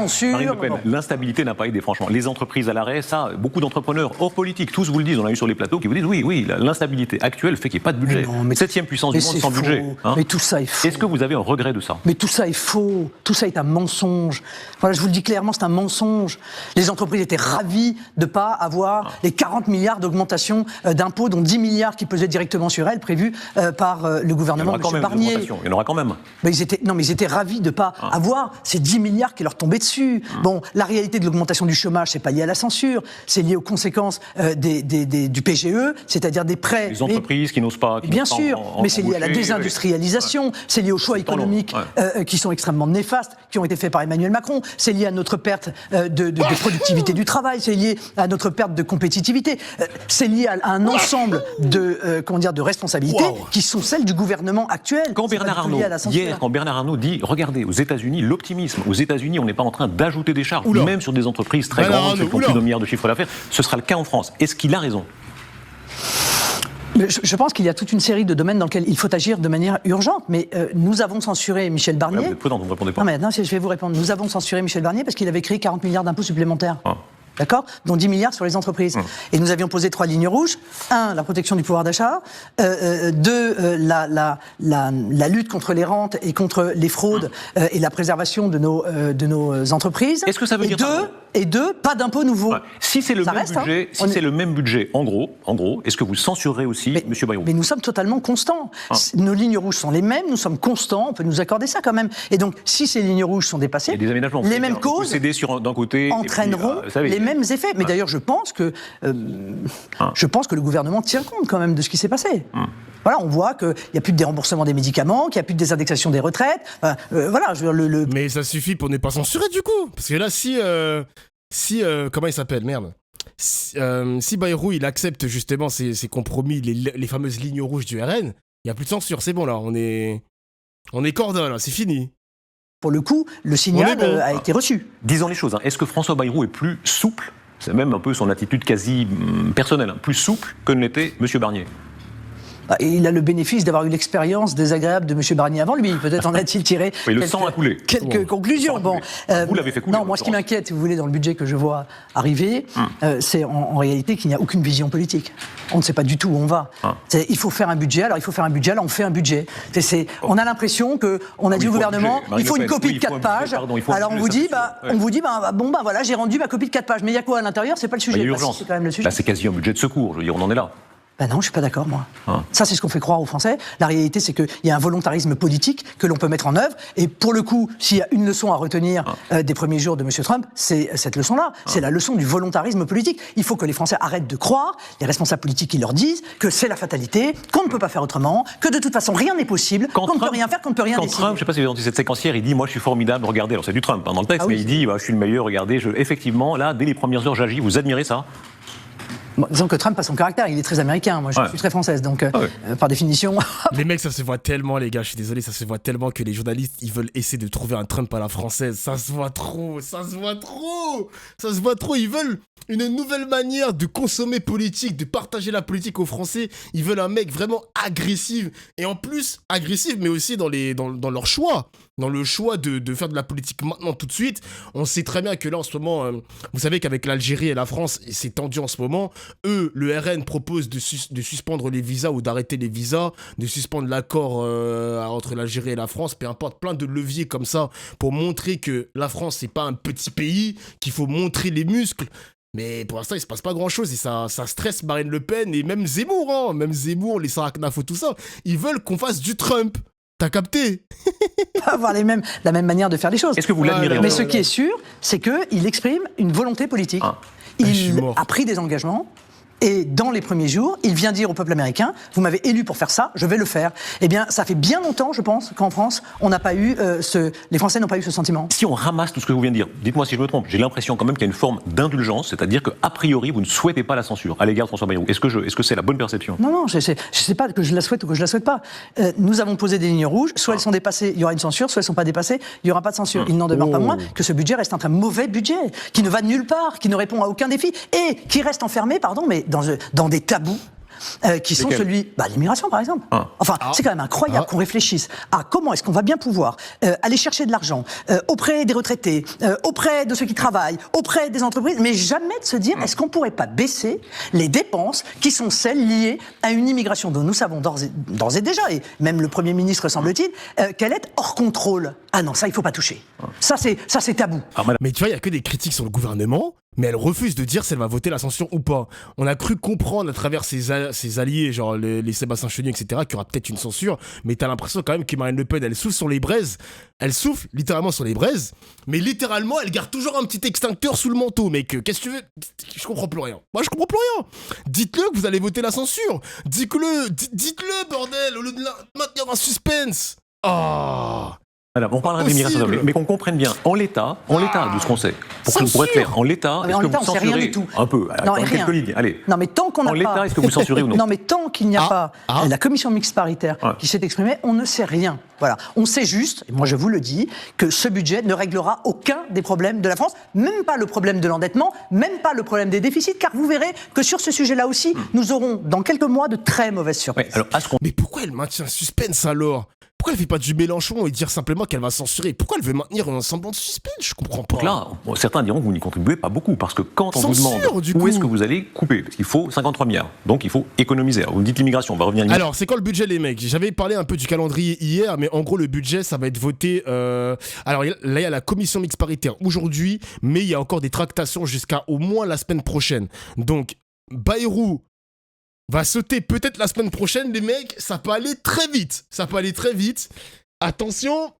censure. Marine Le Pen, l'instabilité n'a pas aidé, franchement. Les entreprises à l'arrêt, ça, beaucoup d'entrepreneurs hors politique, tous vous le disent, on a eu sur les plateaux qui vous disent oui, l'instabilité actuelle fait qu'il n'y ait pas de budget. Septième puissance du monde sans budget. Hein, mais tout ça est faux. Est-ce que vous avez un regret de ça? Mais tout ça est faux. Tout ça est un mensonge. Voilà, je vous le dis clairement, c'est un mensonge. Les entreprises étaient ravies de ne pas avoir les 40 milliards d'augmentation d'impôts, dont 10 milliards qui pesaient directement sur elles, prévus par le gouvernement de M. Barnier. Il y en aura quand même. Mais ils étaient ravis de ne pas avoir ces 10 milliards qui leur tombaient dessus. Bon, la réalité de l'augmentation du chômage, c'est pas lié à la censure, c'est lié aux conséquences du PGE, c'est-à-dire des prêts. Les entreprises qui n'osent pas. Bien sûr, mais c'est lié à la désindustrialisation, c'est lié aux choix économiques qui sont extrêmement néfastes, qui ont été faits par Emmanuel Macron, c'est lié à notre perte de productivité du travail, c'est lié à notre perte de compétitivité, c'est lié à un ensemble de responsabilités qui sont celles du gouvernement actuel. Quand Bernard Arnault dit, regardez, aux États-Unis, l'optimisme, aux États-Unis, on n'est pas en train d'ajouter des charges, même sur des entreprises très grandes, qui font plus de milliards de chiffre d'affaires, ce sera le cas en France. Est-ce qu'il a raison ? Je pense qu'il y a toute une série de domaines dans lesquels il faut agir de manière urgente, mais nous avons censuré Michel Barnier. Vous êtes prudent, vous ne répondez pas. Non, je vais vous répondre. Nous avons censuré Michel Barnier parce qu'il avait créé 40 milliards d'impôts supplémentaires. D'accord ? Dont 10 milliards sur les entreprises. Et nous avions posé 3 lignes rouges. 1, la protection du pouvoir d'achat. 2, la lutte contre les rentes et contre les fraudes et la préservation de nos entreprises. Est-ce que ça veut dire... Et 2, pas d'impôts nouveaux. Si c'est le même budget, en gros, est-ce que vous censurerez aussi M. Bayrou ? Mais nous sommes totalement constants. Nos lignes rouges sont les mêmes, nous sommes constants, on peut nous accorder ça quand même. Et donc, si ces lignes rouges sont dépassées, les mêmes causes d'un côté entraîneront les mêmes effets. Mais d'ailleurs, je pense que le gouvernement tient compte quand même de ce qui s'est passé. Voilà, on voit qu'il n'y a plus de déremboursement des médicaments, qu'il n'y a plus de désindexation des retraites. Voilà, Mais ça suffit pour ne pas censurer du coup. Parce que là, si comment il s'appelle, merde. Si Bayrou il accepte justement ces compromis, les fameuses lignes rouges du RN, il n'y a plus de censure, c'est bon là, on est cordon là, c'est fini. Pour le coup, le signal a été reçu. Disons les choses, est-ce que François Bayrou est plus souple, c'est même un peu son attitude quasi personnelle, plus souple que ne l'était M. Barnier ? Il a le bénéfice d'avoir eu l'expérience désagréable de M. Barnier avant lui. Peut-être en a-t-il tiré le sang a coulé. Quelques conclusions. Vous l'avez fait couler. Non, moi ce qui m'inquiète, si vous voulez, dans le budget que je vois arriver, c'est en réalité qu'il n'y a aucune vision politique. On ne sait pas du tout où on va. Il faut faire un budget, alors on fait un budget. On a l'impression qu'on a dit au gouvernement, il faut une copie de 4 pages. Alors on vous dit, voilà, j'ai rendu ma copie de 4 pages. Mais il y a quoi à l'intérieur ? C'est pas le sujet. Il y a urgence. C'est quand même le sujet. C'est quasi un budget de secours, je veux dire, on en est là. Non, je suis pas d'accord, moi. Ça, c'est ce qu'on fait croire aux Français. La réalité, c'est qu'il y a un volontarisme politique que l'on peut mettre en œuvre. Et pour le coup, s'il y a une leçon à retenir des premiers jours de M. Trump, c'est cette leçon-là. C'est la leçon du volontarisme politique. Il faut que les Français arrêtent de croire, les responsables politiques qui leur disent que c'est la fatalité, qu'on ne peut pas faire autrement, que de toute façon, rien n'est possible, qu'on ne peut rien faire, qu'on ne peut rien décider. Trump, je ne sais pas si vous avez entendu cette séquencière, il dit « Moi, je suis formidable, regardez ». Alors, c'est du Trump dans le texte, mais il dit « Je suis le meilleur, regardez, effectivement, là, dès les premières heures, j'agis ». Vous admirez ça ? Disons que Trump a son caractère, il est très américain, moi je suis très française, donc par définition... Les mecs, ça se voit tellement, les gars, je suis désolé, ça se voit tellement que les journalistes, ils veulent essayer de trouver un Trump à la française, ça se voit trop, ils veulent une nouvelle manière de consommer politique, de partager la politique aux Français, ils veulent un mec vraiment agressif, et en plus, agressif, mais aussi dans leur choix, dans le choix de faire de la politique maintenant, tout de suite. On sait très bien que là, en ce moment, vous savez qu'avec l'Algérie et la France, c'est tendu en ce moment. Eux, le RN propose de suspendre les visas ou d'arrêter les visas, de suspendre l'accord entre l'Algérie et la France, peu importe, plein de leviers comme ça pour montrer que la France, c'est pas un petit pays, qu'il faut montrer les muscles. Mais pour l'instant, il se passe pas grand-chose et ça stresse Marine Le Pen et même Zemmour, les Sarah Knafo, tout ça. Ils veulent qu'on fasse du Trump. T'as capté? Avoir la même manière de faire les choses. Est-ce que vous l'admirez? Mais ce qui est sûr, c'est qu'il exprime une volonté politique. Il a pris des engagements. Et dans les premiers jours, il vient dire au peuple américain, vous m'avez élu pour faire ça, je vais le faire. Eh bien, ça fait bien longtemps, je pense, qu'en France, on n'a pas eu les Français n'ont pas eu ce sentiment. Si on ramasse tout ce que vous venez de dire, dites-moi si je me trompe, j'ai l'impression quand même qu'il y a une forme d'indulgence, c'est-à-dire qu'a priori, vous ne souhaitez pas la censure à l'égard de François Bayrou. Est-ce que c'est la bonne perception? Non, je sais pas que je la souhaite ou que je la souhaite pas. Nous avons posé des lignes rouges, soit elles sont dépassées, il y aura une censure, soit elles ne sont pas dépassées, il n'y aura pas de censure. Il n'en demeure pas moins que ce budget reste un très mauvais budget, qui ne va nulle part, qui ne répond à aucun défi, et qui reste enfermé, mais dans des tabous qui sont l'immigration par exemple. Enfin, c'est quand même incroyable qu'on réfléchisse à comment est-ce qu'on va bien pouvoir aller chercher de l'argent auprès des retraités, auprès de ceux qui travaillent, auprès des entreprises, mais jamais de se dire est-ce qu'on pourrait pas baisser les dépenses qui sont celles liées à une immigration dont nous savons d'ores et déjà, et même le Premier ministre semble-t-il, qu'elle est hors contrôle. Ah non, ça il faut pas toucher. Ça c'est tabou. Mais tu vois, il y a que des critiques sur le gouvernement, mais elle refuse de dire si elle va voter la censure ou pas. On a cru comprendre à travers ses alliés, genre les Sébastien Chenu, etc., qu'il y aura peut-être une censure, mais t'as l'impression quand même que Marine Le Pen, elle souffle sur les braises. Elle souffle littéralement sur les braises, mais littéralement, elle garde toujours un petit extincteur sous le manteau, mec. Qu'est-ce que tu veux? Je comprends plus rien. Moi, je comprends plus rien. Dites-le que vous allez voter la censure. Dites-le, bordel, au lieu de maintenir un suspense. Alors, on parlera d'immigration, mais qu'on comprenne bien, en l'état de ce qu'on sait, pour être clair, en l'état, est-ce que vous censurez un peu, quelques lignes, allez. Non, mais tant qu'on n'a pas... En l'état, est-ce que vous censurez ou non? Non, mais tant qu'il n'y a pas la commission mixte paritaire qui s'est exprimée, on ne sait rien. Voilà. On sait juste, et moi je vous le dis, que ce budget ne réglera aucun des problèmes de la France, même pas le problème de l'endettement, même pas le problème des déficits, car vous verrez que sur ce sujet-là aussi, nous aurons dans quelques mois de très mauvaises surprises. Alors, mais pourquoi elle maintient un suspense alors? Pourquoi elle fait pas du Mélenchon et dire simplement qu'elle va censurer? Pourquoi elle veut maintenir un semblant de suspense? Je comprends pas. Donc là, certains diront que vous n'y contribuez pas beaucoup, parce que quand on vous demande où est-ce que vous allez couper, parce qu'il faut 53 milliards, donc il faut économiser. Alors, vous me dites l'immigration, on va revenir à Alors, c'est quoi le budget, les mecs? J'avais parlé un peu du calendrier hier, mais en gros, le budget, ça va être voté... Alors là, il y a la commission mixte paritaire aujourd'hui, mais il y a encore des tractations jusqu'à au moins la semaine prochaine. Donc, Bayrou va sauter peut-être la semaine prochaine, les mecs, ça peut aller très vite. Attention,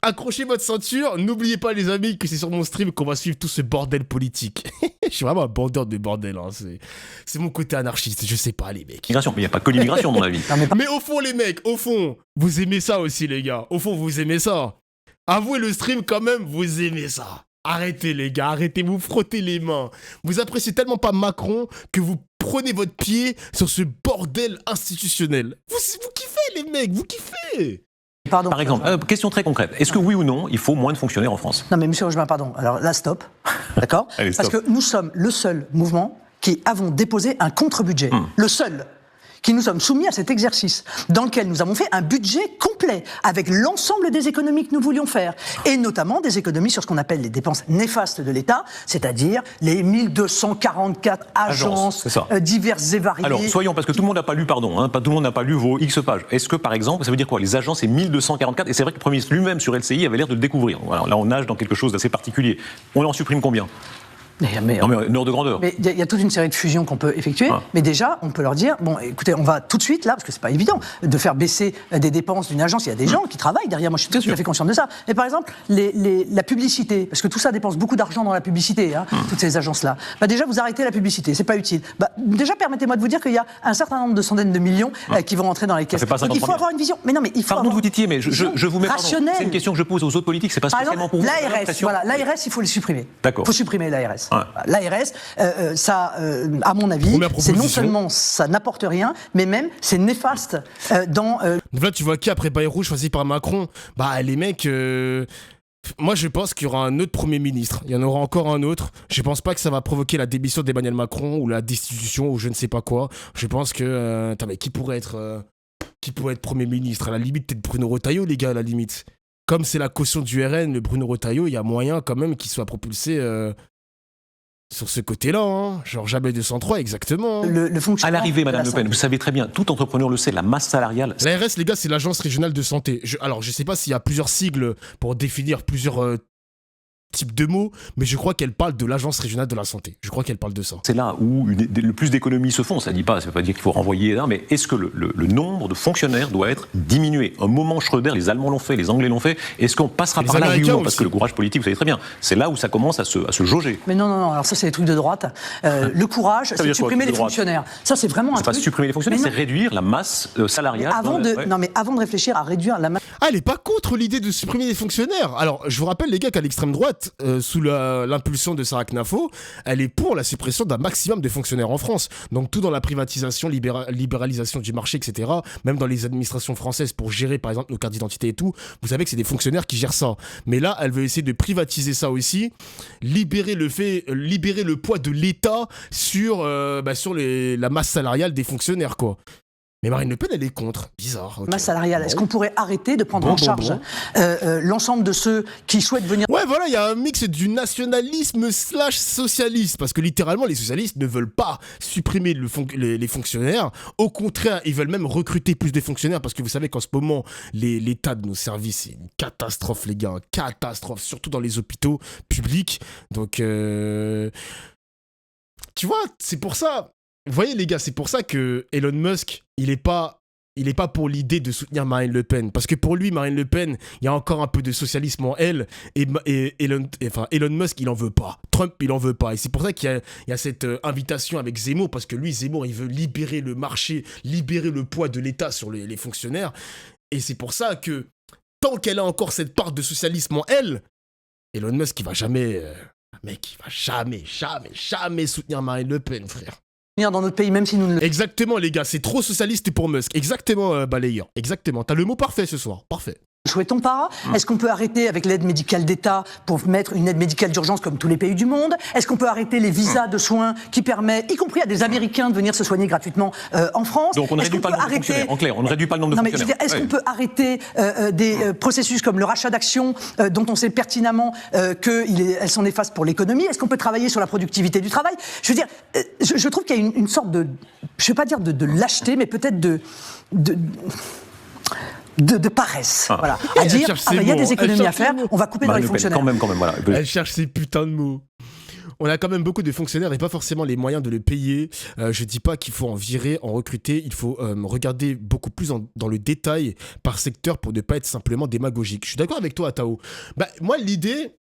accrochez votre ceinture. N'oubliez pas, les amis, que c'est sur mon stream qu'on va suivre tout ce bordel politique. Je suis vraiment un bandeur de bordel. Hein. C'est mon côté anarchiste, je sais pas, les mecs. L'immigration, mais il n'y a pas que l'immigration, dans la vie. Mais au fond, les mecs, au fond, vous aimez ça aussi, les gars. Au fond, vous aimez ça. Avouez le stream quand même, vous aimez ça. Arrêtez, les gars, arrêtez, vous frottez les mains. Vous appréciez tellement pas Macron que vous prenez votre pied sur ce bordel institutionnel. Vous kiffez, les mecs, vous kiffez. Pardon. Par exemple, question très concrète. Est-ce que oui ou non, il faut moins de fonctionnaires en France? Non mais monsieur Rochemain, pardon. Alors là, stop. D'accord. Allez, stop. Parce que nous sommes le seul mouvement qui avons déposé un contre-budget. Le seul. Qui nous sommes soumis à cet exercice, dans lequel nous avons fait un budget complet, avec l'ensemble des économies que nous voulions faire, et notamment des économies sur ce qu'on appelle les dépenses néfastes de l'État, c'est-à-dire les 1244 agences diverses et variées. Alors, soyons, parce que tout le monde n'a pas lu, pas tout le monde n'a pas lu vos X pages. Est-ce que, par exemple, ça veut dire quoi? Les agences, c'est 1244, et c'est vrai que le Premier ministre lui-même sur LCI avait l'air de le découvrir. Alors là, on nage dans quelque chose d'assez particulier. On en supprime combien? Mais une ordre de grandeur. Mais il y a toute une série de fusions qu'on peut effectuer, mais déjà, on peut leur dire, bon, écoutez, on va tout de suite, là, parce que c'est pas évident, de faire baisser des dépenses d'une agence. Il y a des gens qui travaillent derrière, moi je suis tout à fait conscient de ça. Mais par exemple, la publicité, parce que tout ça dépense beaucoup d'argent dans la publicité, toutes ces agences-là. Bah déjà, vous arrêtez la publicité, c'est pas utile. Bah, déjà, permettez-moi de vous dire qu'il y a un certain nombre de centaines de millions qui vont rentrer dans les caisses. Donc il faut avoir une vision. Mais non, mais il faut Pardon de vous titiller, mais je vous mets rationnelle. C'est une question que je pose aux autres politiques, c'est pas spécialement pour vous. L'ARS, il faut les supprimer. D'accord. Il faut supprimer l'ARS. L'ARS, ça, à mon avis, c'est non seulement ça n'apporte rien, mais même c'est néfaste dans... Donc là, tu vois qui après Bayrou choisi par Macron? Bah, les mecs... Moi, je pense qu'il y aura un autre Premier ministre. Il y en aura encore un autre. Je pense pas que ça va provoquer la démission d'Emmanuel Macron ou la destitution ou je ne sais pas quoi. Je pense que... mais qui pourrait être Premier ministre? À la limite, peut-être Bruno Retailleau, les gars, à la limite. Comme c'est la caution du RN, le Bruno Retailleau, il y a moyen quand même qu'il soit propulsé... sur ce côté-là, genre jamais 203, exactement. Le fonctionnement à l'arrivée, Madame Le Pen, vous savez très bien, tout entrepreneur le sait, la masse salariale... L'ARS, les gars, c'est l'Agence régionale de santé. Alors, je sais pas s'il y a plusieurs sigles pour définir plusieurs type de mots, mais je crois qu'elle parle de l'Agence régionale de la santé. Je crois qu'elle parle de ça. C'est là où le plus d'économies se font. Ça ne veut pas dire qu'il faut renvoyer, mais est-ce que le nombre de fonctionnaires doit être diminué? Un moment Schröder, les Allemands l'ont fait, les Anglais l'ont fait. Est-ce qu'on passera par là? Parce que le courage politique, vous savez très bien, c'est là où ça commence à se jauger. Mais non, alors ça c'est des trucs de droite. Le courage, c'est de supprimer les fonctionnaires. Ça c'est vraiment un truc... C'est pas supprimer les fonctionnaires, c'est réduire la masse salariale. Non, mais avant de réfléchir à réduire la masse... elle est pas contre l'idée de supprimer les fonctionnaires. Alors, je vous rappelle, les gars, qu'à l'extrême droite, sous l'impulsion de Sarah Knafo, elle est pour la suppression d'un maximum de fonctionnaires en France. Donc, tout dans la privatisation, libéralisation du marché, etc. Même dans les administrations françaises pour gérer, par exemple, nos cartes d'identité et tout. Vous savez que c'est des fonctionnaires qui gèrent ça. Mais là, elle veut essayer de privatiser ça aussi, libérer le poids de l'État sur la masse salariale des fonctionnaires, quoi. Mais Marine Le Pen, elle est contre. Bizarre. Okay. Masse salariale. Est-ce qu'on pourrait arrêter de prendre en charge l'ensemble de ceux qui souhaitent venir... Ouais, voilà, il y a un mix du nationalisme / socialiste. Parce que littéralement, les socialistes ne veulent pas supprimer les fonctionnaires. Au contraire, ils veulent même recruter plus de fonctionnaires. Parce que vous savez qu'en ce moment, l'état de nos services, c'est une catastrophe, les gars. Une catastrophe, surtout dans les hôpitaux publics. Donc, tu vois, c'est pour ça... Vous voyez les gars, c'est pour ça que Elon Musk, il est pas pour l'idée de soutenir Marine Le Pen. Parce que pour lui, Marine Le Pen, il y a encore un peu de socialisme en elle. Et Elon Musk, il en veut pas. Trump, il en veut pas. Et c'est pour ça qu'il y a cette invitation avec Zemmour. Parce que lui, Zemmour, il veut libérer le marché, libérer le poids de l'État sur les fonctionnaires. Et c'est pour ça que tant qu'elle a encore cette part de socialisme en elle, Elon Musk, il va jamais... mec, il va jamais soutenir Marine Le Pen, frère. Dans notre pays, même si nous ne le... Exactement, les gars, c'est trop socialiste pour Musk. Exactement, balayeur. Exactement. T'as le mot parfait ce soir. Parfait. souhaitons pas. Est-ce qu'on peut arrêter avec l'aide médicale d'État pour mettre une aide médicale d'urgence comme tous les pays du monde? Est-ce qu'on peut arrêter les visas de soins qui permettent, y compris à des Américains, de venir se soigner gratuitement en France? Donc on ne réduit pas le nombre de fonctionnaires. En clair, on ne réduit pas le nombre de fonctionnaires. Est-ce qu'on peut arrêter des processus comme le rachat d'actions dont on sait pertinemment qu'elles sont néfastes pour l'économie? Est-ce qu'on peut travailler sur la productivité du travail? Je veux dire, je trouve qu'il y a une sorte de, je ne vais pas dire de lâcheté, mais peut-être de paresse, voilà, à dire il y a des économies à faire, on va couper dans les fonctionnaires. Quand même, voilà. Elle cherche ces putains de mots. On a quand même beaucoup de fonctionnaires et pas forcément les moyens de les payer. Je dis pas qu'il faut en virer, en recruter. Il faut regarder beaucoup plus dans le détail par secteur pour ne pas être simplement démagogique. Je suis d'accord avec toi, Atao. Moi, l'idée...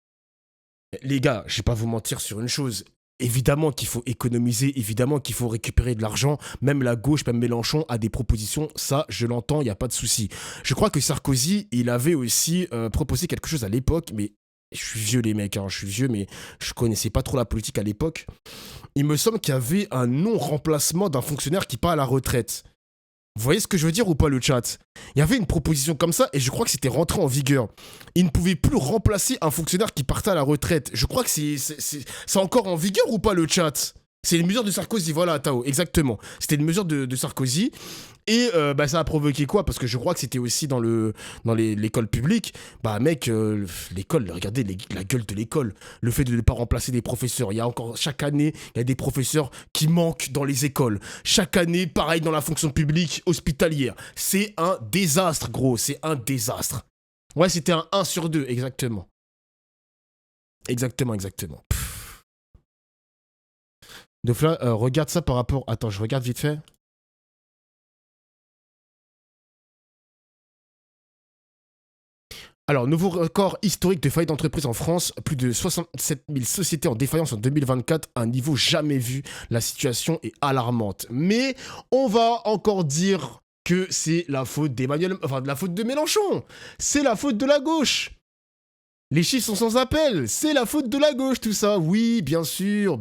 Les gars, je vais pas vous mentir sur une chose. Évidemment qu'il faut économiser, évidemment qu'il faut récupérer de l'argent. Même la gauche, même Mélenchon a des propositions. Ça, je l'entends, il n'y a pas de souci. Je crois que Sarkozy, il avait aussi proposé quelque chose à l'époque, mais je suis vieux les mecs, je suis vieux, mais je connaissais pas trop la politique à l'époque. Il me semble qu'il y avait un non-remplacement d'un fonctionnaire qui part à la retraite. Vous voyez ce que je veux dire ou pas, le chat? Il y avait une proposition comme ça et je crois que c'était rentré en vigueur. Il ne pouvait plus remplacer un fonctionnaire qui partait à la retraite. Je crois que c'est encore en vigueur ou pas, le chat? C'est une mesure de Sarkozy, voilà, Tao, exactement. C'était une mesure de Sarkozy. Et ça a provoqué quoi? Parce que je crois que c'était aussi dans l'école publique. L'école, regardez la gueule de l'école. Le fait de ne pas remplacer des professeurs. Il y a encore, chaque année, il y a des professeurs qui manquent dans les écoles. Chaque année, pareil dans la fonction publique hospitalière. C'est un désastre, gros. C'est un désastre. Ouais, c'était un 1 sur 2, exactement. Exactement. Donc là, regarde ça par rapport... Attends, je regarde vite fait. Alors, nouveau record historique de faillite d'entreprise en France. Plus de 67 000 sociétés en défaillance en 2024. Un niveau jamais vu. La situation est alarmante. Mais on va encore dire que c'est la faute la faute de Mélenchon. C'est la faute de la gauche. Les chiffres sont sans appel, c'est la faute de la gauche tout ça. Oui, bien sûr.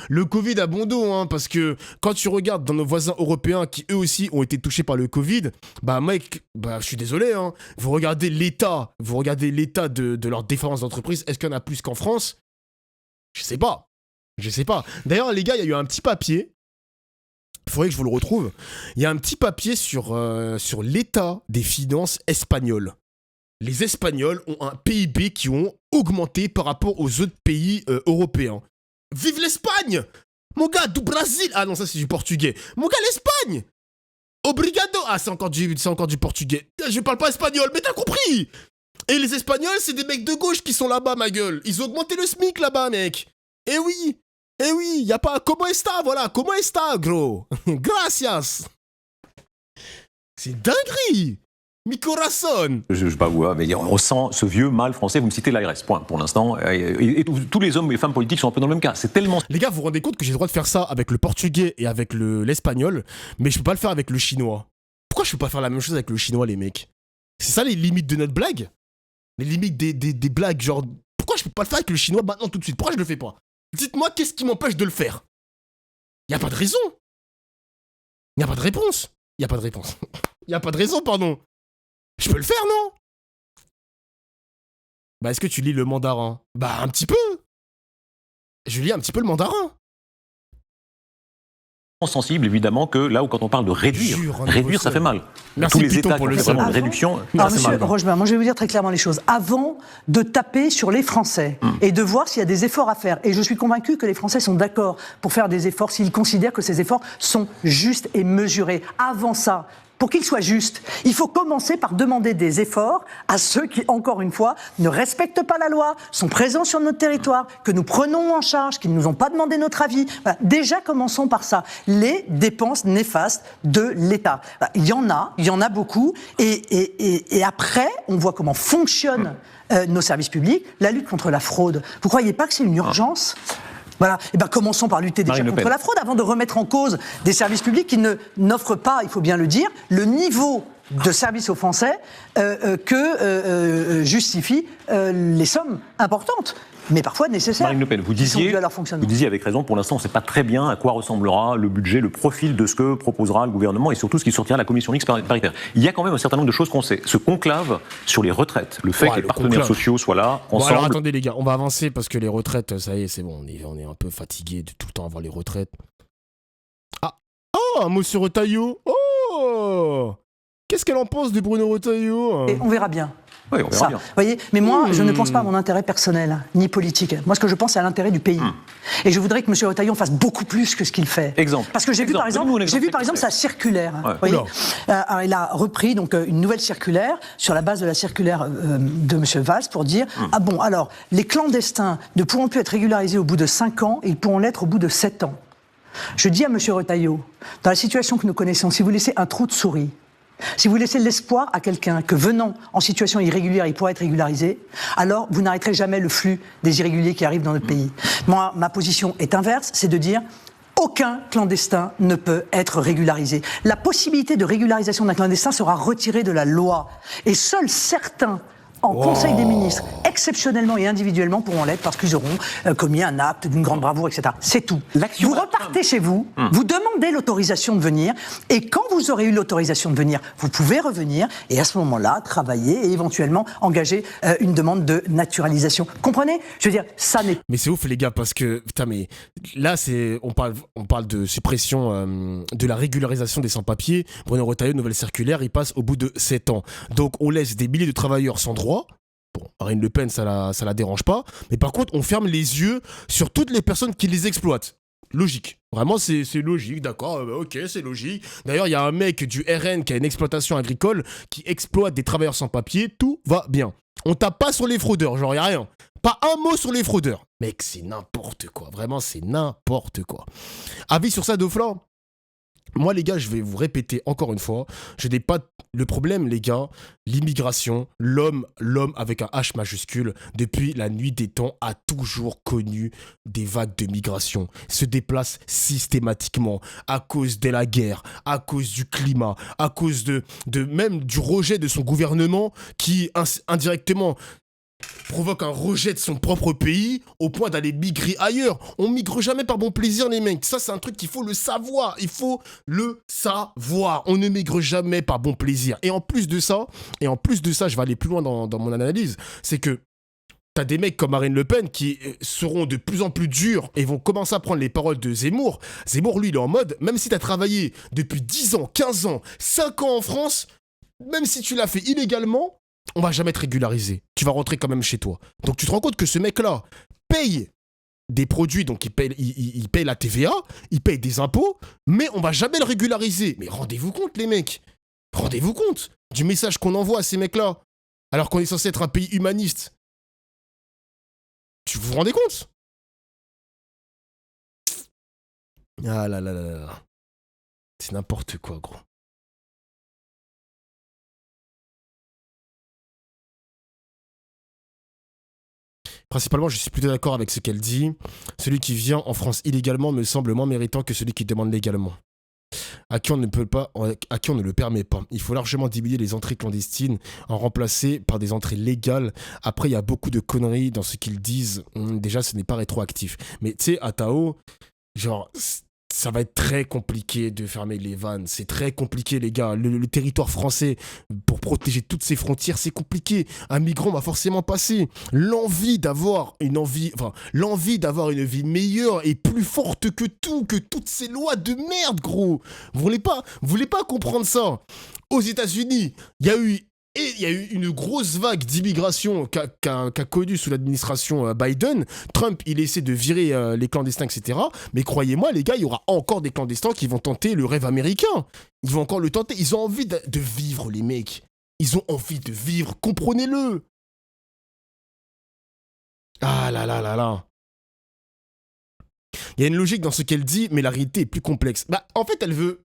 Le Covid a bon dos, parce que quand tu regardes dans nos voisins européens qui eux aussi ont été touchés par le Covid, je suis désolé, vous regardez l'état de leur défaillance d'entreprise, est-ce qu'il y en a plus qu'en France? Je sais pas. D'ailleurs les gars, il y a eu un petit papier. Il faudrait que je vous le retrouve. Il y a un petit papier sur l'état des finances espagnoles. Les Espagnols ont un PIB qui ont augmenté par rapport aux autres pays européens. Vive l'Espagne! Mon gars, du Brésil! Ah non, ça c'est du portugais. Mon gars, l'Espagne! Obrigado! Ah, c'est encore du portugais. Je parle pas espagnol, mais t'as compris! Et les Espagnols, c'est des mecs de gauche qui sont là-bas, ma gueule. Ils ont augmenté le SMIC là-bas, mec. Eh oui, y a pas... Comment está, voilà. Comment está, gros. Gracias. C'est dinguerie. Mi corazón. Je sais pas où, mais on ressent ce vieux mal français. Vous me citez l'ARS, point, pour l'instant. Et tous les hommes et femmes politiques sont un peu dans le même cas. C'est tellement... Les gars, vous vous rendez compte que j'ai le droit de faire ça avec le portugais et avec l'espagnol, mais je peux pas le faire avec le chinois. Pourquoi je peux pas faire la même chose avec le chinois, les mecs? C'est ça les limites de notre blague? Les limites des blagues, genre... Pourquoi je peux pas le faire avec le chinois maintenant tout de suite? Pourquoi je le fais pas? Dites-moi qu'est-ce qui m'empêche de le faire? Y a pas de raison. Y a pas de réponse. Y a pas de réponse. Y a pas de raison, pardon. Je peux le faire, non? Bah, est-ce que tu lis le mandarin? Bah, un petit peu. Je lis un petit peu le mandarin. Sensible évidemment que là où quand on parle de réduire ça fait mal. Merci Tous les Python États pour qui le ont fait vraiment seul. une réduction. Alors, ça fait monsieur mal. Rochemin, moi je vais vous dire très clairement les choses. Avant de taper sur les Français et de voir s'il y a des efforts à faire, et je suis convaincu que les Français sont d'accord pour faire des efforts s'ils considèrent que ces efforts sont justes et mesurés. Avant ça, pour qu'ils soient justes, il faut commencer par demander des efforts à ceux qui, encore une fois, ne respectent pas la loi, sont présents sur notre territoire, que nous prenons en charge, qui ne nous ont pas demandé notre avis. Voilà. Déjà, commençons par ça. Les dépenses néfastes de l'État. Voilà. Il y en a beaucoup. Et après, on voit comment fonctionnent nos services publics, la lutte contre la fraude. Vous ne croyez pas que c'est une urgence ? Voilà. Et ben commençons par lutter déjà contre la fraude avant de remettre en cause des services publics qui n'offrent pas, il faut bien le dire, le niveau de service aux Français que justifient les sommes importantes, mais parfois nécessaires. Marine Le Pen, vous disiez avec raison, pour l'instant on ne sait pas très bien à quoi ressemblera le budget, le profil de ce que proposera le gouvernement et surtout ce qui sortira de la commission mixte paritaire. Il y a quand même un certain nombre de choses qu'on sait. Ce conclave sur les retraites, le fait que les partenaires sociaux soient là ensemble. Bon, alors attendez les gars, on va avancer parce que les retraites, ça y est, c'est bon, on est un peu fatigué de tout le temps avoir les retraites. Ah, oh, un mot sur Retailleau. Oh, qu'est-ce qu'elle en pense de Bruno Retailleau? Et on verra bien. Oui, on verra bien. Voyez, mais moi, je ne pense pas à mon intérêt personnel, ni politique. Moi, ce que je pense, c'est à l'intérêt du pays. Et je voudrais que M. Retailleau fasse beaucoup plus que ce qu'il fait. Exemple. Parce que j'ai vu, par exemple, sa circulaire. Ouais. Voyez, il a repris donc une nouvelle circulaire sur la base de la circulaire de M. Valls pour dire ah bon, alors, les clandestins ne pourront plus être régularisés au bout de 5 ans, ils pourront l'être au bout de 7 ans. Je dis à M. Retailleau, dans la situation que nous connaissons, si vous laissez un trou de souris, si vous laissez l'espoir à quelqu'un que venant en situation irrégulière, il pourra être régularisé, alors vous n'arrêterez jamais le flux des irréguliers qui arrivent dans notre pays. Moi, ma position est inverse, c'est de dire aucun clandestin ne peut être régularisé. La possibilité de régularisation d'un clandestin sera retirée de la loi. Et seuls certains en Conseil des ministres, exceptionnellement et individuellement, pourront l'être parce qu'ils auront commis un acte d'une grande bravoure, etc. C'est tout. Vous repartez chez vous, vous demandez l'autorisation de venir, et quand vous aurez eu l'autorisation de venir, vous pouvez revenir, et à ce moment-là, travailler et éventuellement engager une demande de naturalisation. Comprenez ? Je veux dire, ça n'est... Mais c'est ouf les gars, parce que, putain, mais là, on parle de suppression de la régularisation des sans-papiers. Bruno Retailleau, nouvelle circulaire, il passe au bout de 7 ans. Donc on laisse des milliers de travailleurs sans droit. Bon, Marine Le Pen, ça la dérange pas. Mais par contre, on ferme les yeux sur toutes les personnes qui les exploitent. Logique. Vraiment, c'est logique, d'accord, ok, c'est logique. D'ailleurs, il y a un mec du RN qui a une exploitation agricole qui exploite des travailleurs sans papier, tout va bien. On tape pas sur les fraudeurs, genre, il n'y a rien. Pas un mot sur les fraudeurs. Mec, c'est n'importe quoi. Vraiment, c'est n'importe quoi. Avis sur ça, Dauphin ? Moi, les gars, je vais vous répéter encore une fois, je n'ai pas... Le problème, les gars, l'immigration, l'homme avec un H majuscule, depuis la nuit des temps, a toujours connu des vagues de migration. Se déplace systématiquement à cause de la guerre, à cause du climat, à cause de même du rejet de son gouvernement qui, indirectement, provoque un rejet de son propre pays au point d'aller migrer ailleurs. On migre jamais par bon plaisir, les mecs. Ça, c'est un truc qu'il faut le savoir. Il faut le savoir. On ne migre jamais par bon plaisir. Et en plus de ça, je vais aller plus loin dans mon analyse, c'est que t'as des mecs comme Marine Le Pen qui seront de plus en plus durs et vont commencer à prendre les paroles de Zemmour. Zemmour, lui, il est en mode, même si t'as travaillé depuis 10 ans, 15 ans, 5 ans en France, même si tu l'as fait illégalement, on va jamais te régulariser. Tu vas rentrer quand même chez toi. Donc tu te rends compte que ce mec-là paye des produits, donc il paye la TVA, il paye des impôts, mais on va jamais le régulariser. Mais rendez-vous compte, les mecs. Rendez-vous compte du message qu'on envoie à ces mecs-là, alors qu'on est censé être un pays humaniste. Tu vous rendez compte ? Ah là là là là. C'est n'importe quoi, gros. Principalement, je suis plutôt d'accord avec ce qu'elle dit. Celui qui vient en France illégalement me semble moins méritant que celui qui demande légalement. à qui on ne le permet pas. Il faut largement diminuer les entrées clandestines, en remplacer par des entrées légales. Après, il y a beaucoup de conneries dans ce qu'ils disent. Déjà, ce n'est pas rétroactif. Mais tu sais, à Tao, genre, ça va être très compliqué de fermer les vannes. C'est très compliqué, les gars. Le territoire français, pour protéger toutes ses frontières, c'est compliqué. Un migrant va forcément passer. L'envie d'avoir une vie meilleure est plus forte que toutes ces lois de merde, gros. Vous voulez pas comprendre ça? Aux États-Unis, il y a eu une grosse vague d'immigration qu'a connue sous l'administration Biden. Trump, il essaie de virer les clandestins, etc. Mais croyez-moi, les gars, il y aura encore des clandestins qui vont tenter le rêve américain. Ils vont encore le tenter. Ils ont envie de vivre, les mecs. Ils ont envie de vivre. Comprenez-le. Ah là là là là. Il y a une logique dans ce qu'elle dit, mais la réalité est plus complexe. Bah, en fait, elle veut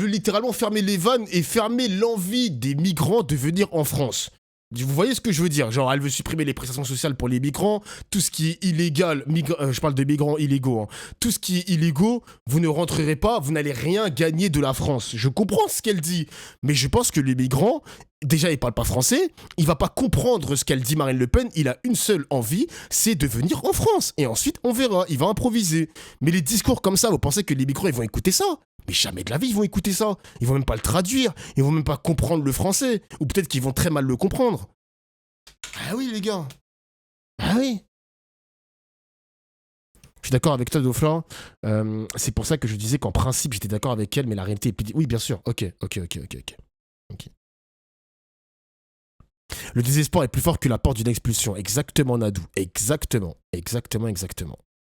littéralement fermer les vannes et fermer l'envie des migrants de venir en France. Vous voyez ce que je veux dire? Genre, elle veut supprimer les prestations sociales pour les migrants, tout ce qui est illégal, je parle de migrants illégaux, hein. Tout ce qui est illégaux, vous ne rentrerez pas, vous n'allez rien gagner de la France. Je comprends ce qu'elle dit, mais je pense que les migrants, déjà, il parle pas français, il va pas comprendre ce qu'elle dit, Marine Le Pen, il a une seule envie, c'est de venir en France. Et ensuite, on verra, il va improviser. Mais les discours comme ça, vous pensez que les migrants, ils vont écouter ça? Mais jamais de la vie, ils vont écouter ça. Ils vont même pas le traduire, ils vont même pas comprendre le français. Ou peut-être qu'ils vont très mal le comprendre. Ah oui, les gars. Ah oui. Je suis d'accord avec toi, Dauphin. C'est pour ça que je disais qu'en principe, j'étais d'accord avec elle, mais la réalité est plus... Oui, bien sûr. Ok. Le désespoir est plus fort que la porte d'une expulsion. Exactement, Nadou. Exactement.